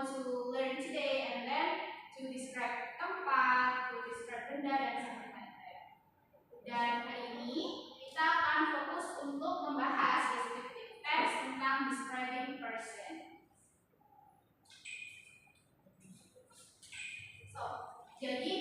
want to learn today, and then to describe tempat, to describe benda dan something like that. Dan hari ini kita akan fokus untuk membahas descriptive text tentang describing person. Jadi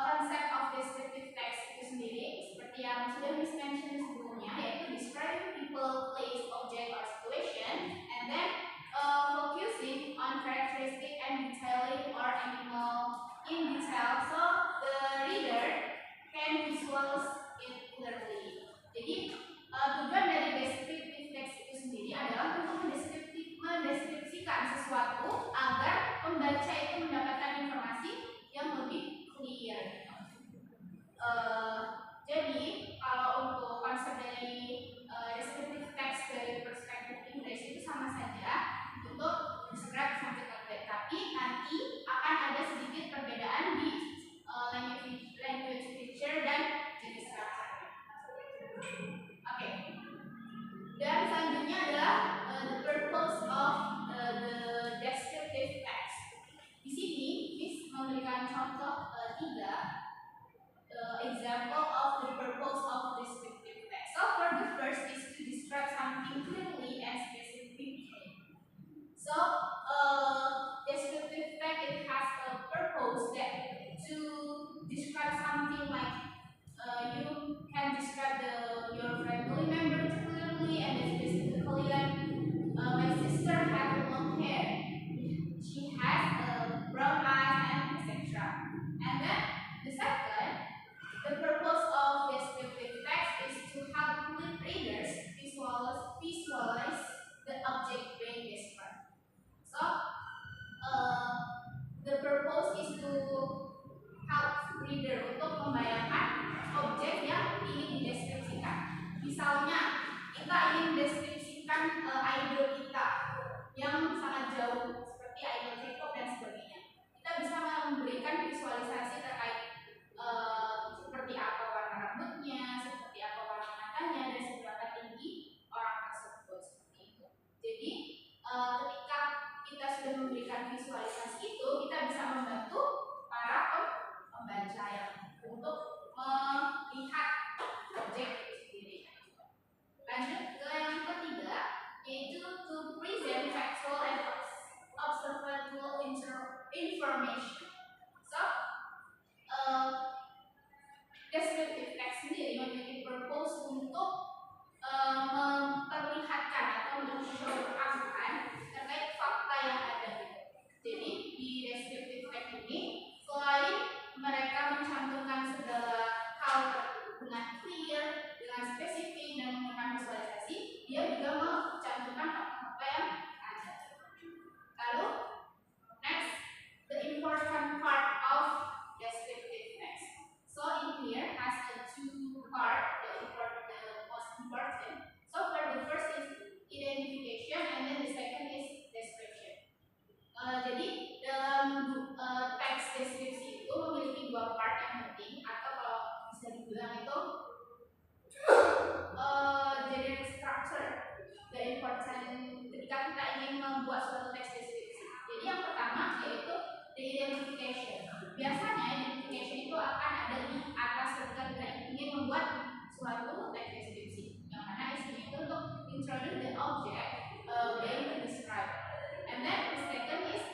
konsep of descriptive text itu sendiri seperti yang sudah Miss mention sebelumnya, yaitu describing people, place, object, or situation, and then focusing on characteristic and detailing or animal in detail, so the reader can visualize it clearly. Jadi tujuan dari descriptive text itu sendiri adalah untuk mendeskripsikan sesuatu agar pembaca itu mendapatkan informasi yang lebih clear. Jadi kalau untuk konsep dari descriptive text dari perspektif Inggris itu sama saja untuk describe something like that, tapi nanti akan ada sedikit perbedaan di language feature dan jenis karakternya. Oke. Dan selanjutnya adalah the purpose of the descriptive text. Di sini Miss memberikan contoh 3 example of the purpose of descriptive text. So for the first is to describe something clearly and specifically. So descriptive text, it has a purpose that to describe something like you can describe your family members clearly, and specifically like my sister has long hair, she has brown eyes, and etc. And then the second, the purpose of descriptive text is to help readers visualize the object being described. So the purpose is to help reader untuk membayangkan objek yang ingin dideskripsikan. Misalnya kita ingin deskripsikan idol kita yang sangat jauh seperti idol K-pop dan sebagainya. Kita bisa memberikan visualisasi terkait seperti apa warna rambutnya, seperti apa warna matanya, dan seberapa tinggi orang tersebut, seperti itu. Jadi ketika kita sudah memberikan visualisasi itu, kita bisa membantu para pembaca yang untuk melihat objek itu sendiri. Lanjut ke yang ketiga, yaitu to present factual and observable information. So descriptive text sendiri memiliki purpose untuk memperlihatkan atau menunjukkan terkait fakta yang ada. Jadi di descriptive text ini, selain mereka mencantumkan segala hal dengan clear, dengan spesifik, dan menggunakan visualisasi, dia juga mencantumkan fakta-fakta yang ada. Lalu next, the important part of descriptive text. So in here has a 2 part, the most important. So for the first is identification, and then the second is description. Jadi dalam teks deskripsi itu memiliki 2 part yang penting, atau kalau bisa dibilang itu generic structure, the important ketika kita ingin membuat suatu teks deskripsi. Jadi yang pertama yaitu the identification. Biasanya identification itu akan ada di atas ketika kita ingin membuat suatu teks deskripsi, yang mana isinya itu untuk introduce the object being described. And then the second is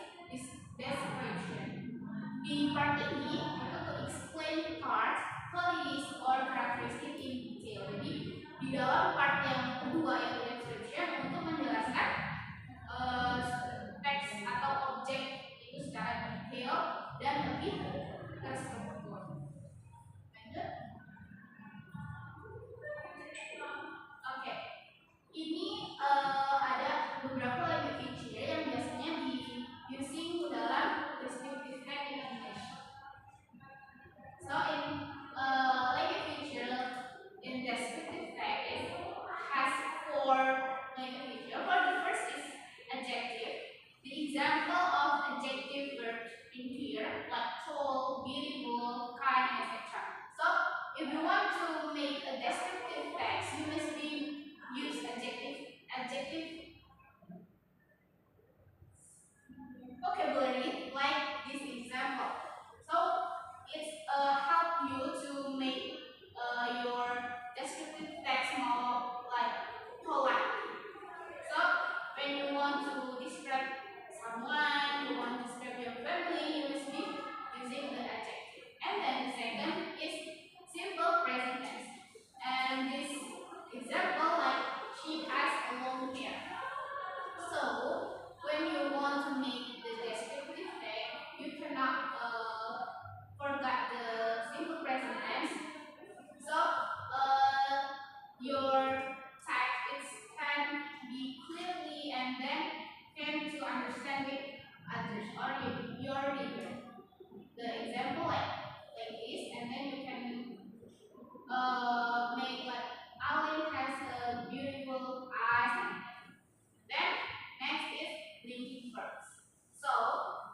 verbs. So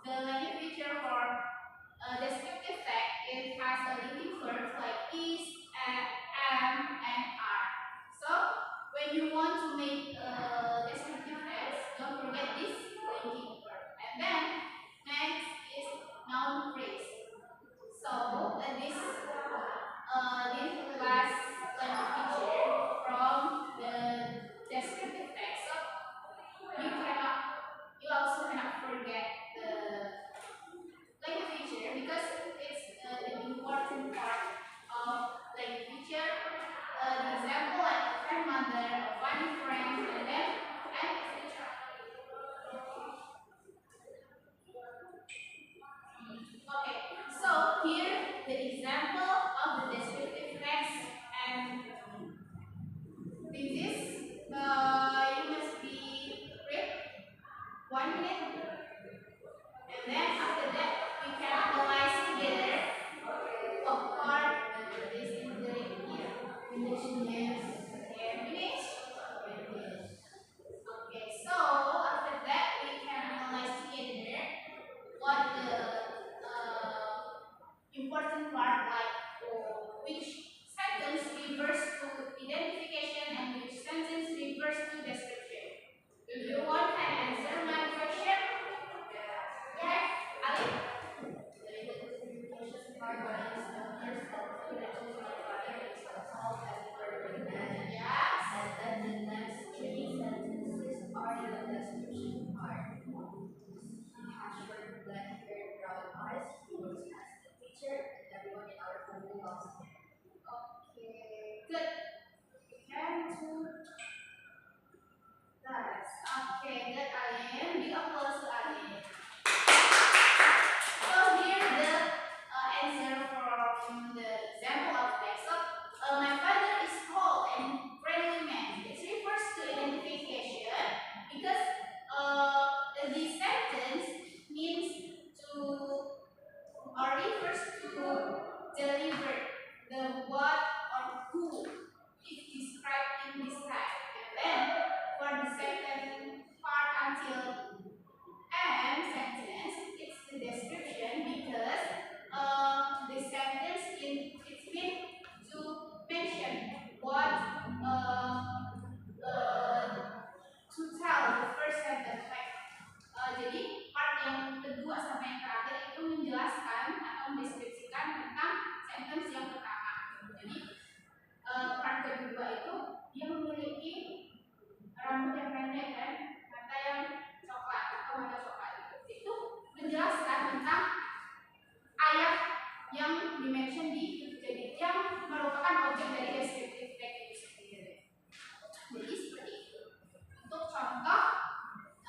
the linking feature for descriptive text, it has a linking verbs like is, am, and are. So when you want to make descriptive text, don't forget this linking verb. And then next is noun phrase. So this last language feature from the descriptive text. So you also cannot forget the language feature because it's the important part of language feature. The example like a grandmother, a funny friend, and then and etc. Okay, so here the example of the descriptive text, and with this you must be read 1 minute, and then after that we can analyze together what part is in the here. Finish. Yes. Okay, finish. Okay, so after that we can analyze together what the important part like which sentence refers to identification and which sentence refers to description. If you want can answer my question? Yeah, Ali? The identification part is the first step to identify is solved as perfect. Yes. And then the next three sentences are the description part. He has short black hair, brown eyes. He works as a teacher, and everyone in our family loves him. Okay, good. We can do that. Okay, good, Alien. Big applause to Alien. So here the answer from the example of text. So my father is tall and friendly man. It refers to identification because this sentence means to or refers to deliver the what or who is described in this type. And then for the second part until and sentence, it's the description because the sentence it's meant to mention what to tell the first sentence. Like, jadi part yang kedua sampai yang terakhir itu menjelaskan atau mendeskripsikan tentang sentence yang pertama. Jadi part kedua itu dia memiliki rambut yang pendek dan mata yang coklat atau mata coklat itu menjelaskan tentang ayat yang dimention di jadi yang merupakan objek dari descriptive text itu sendiri. Jadi seperti itu. Untuk contoh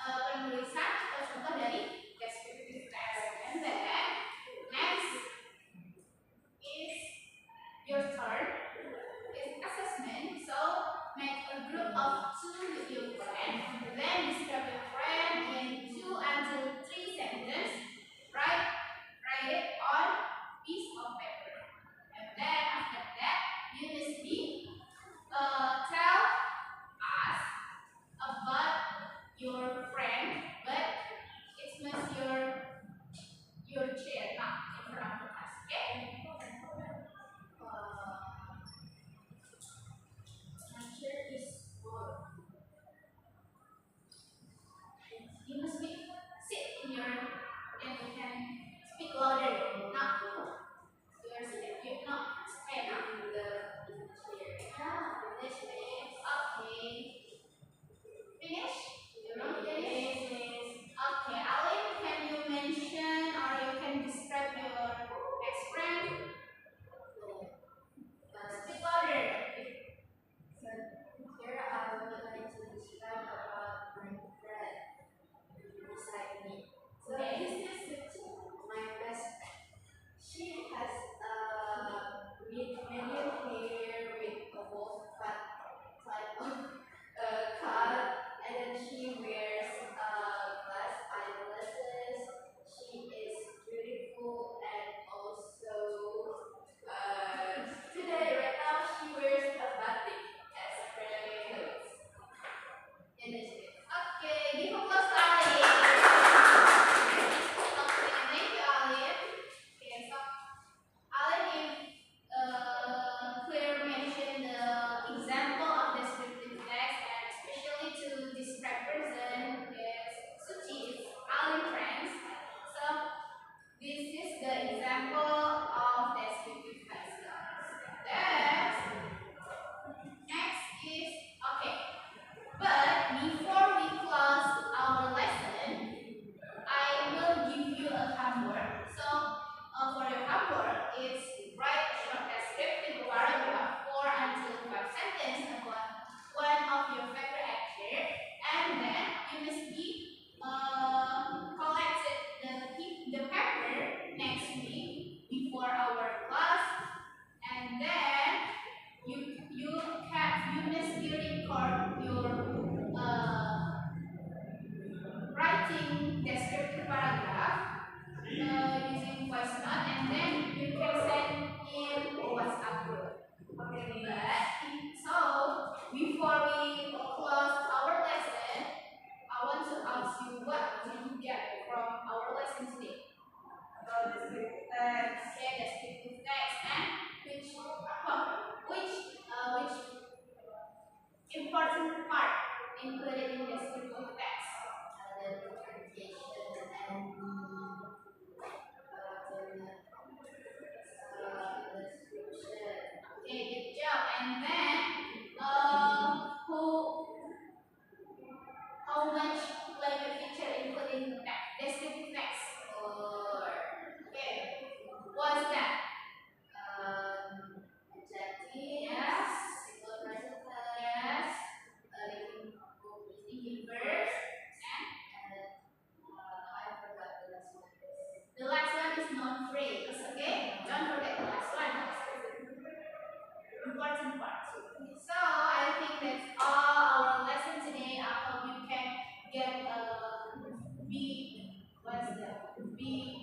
penulisan atau contoh dari descriptive text. And then next is your turn. Is assessment. So make a group of 2 with your friend. Then describe your friend in 2 until 3 sentences. Write it on piece of paper. be